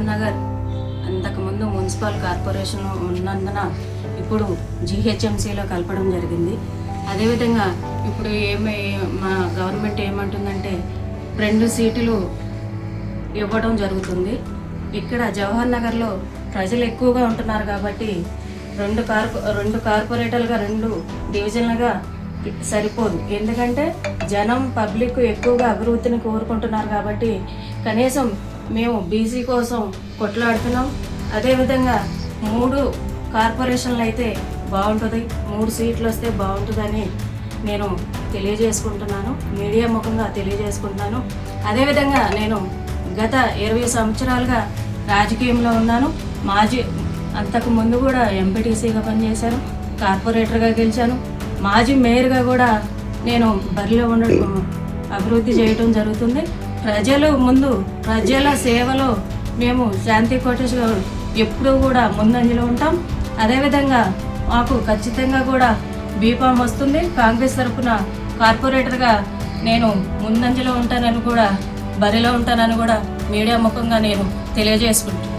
జవహర్ నగర్ అంతకుముందు municipal corporation ఉన్నందున ఇప్పుడు జిహెచ్ఎంసీలో కలపడం జరిగింది. అదేవిధంగా ఇప్పుడు మా గవర్నమెంట్ ఏమంటుందంటే 2 సీట్లు ఇవ్వడం జరుగుతుంది. ఇక్కడ జవహర్ నగర్లో ప్రజలు ఎక్కువగా ఉంటున్నారు కాబట్టి 2 కార్పొరేటర్లుగా 2 డివిజన్లుగా సరిపోదు. ఎందుకంటే జనం పబ్లిక్ ఎక్కువగా అభివృద్ధిని కోరుకుంటున్నారు కాబట్టి కనీసం మేము బీసీ కోసం కొట్లాడుతున్నాం. అదేవిధంగా 3 కార్పొరేషన్లు అయితే బాగుంటుంది, 3 సీట్లు వస్తే బాగుంటుందని నేను తెలియజేసుకుంటున్నాను, మీడియా ముఖంగా తెలియజేసుకుంటున్నాను. అదేవిధంగా నేను గత 20 సంవత్సరాలుగా రాజకీయంలో ఉన్నాను. అంతకు ముందు కూడా ఎంపీటీసీగా పనిచేశాను, కార్పొరేటర్గా గెలిచాను, మాజీ మేయర్గా కూడా నేను బరిలో ఉండడం అభివృద్ధి చేయడం జరుగుతుంది. ప్రజల సేవలో మేము శాంతి కోటేశ్గా ఎప్పుడూ కూడా ముందంజలో ఉంటాం. అదేవిధంగా మాకు ఖచ్చితంగా కూడా బీఫామ్ వస్తుంది. కాంగ్రెస్ తరఫున కార్పొరేటర్గా నేను ముందంజలో ఉంటానని కూడా బరిలో ఉంటానని కూడా మీడియా ముఖంగా నేను తెలియజేసుకుంటాను.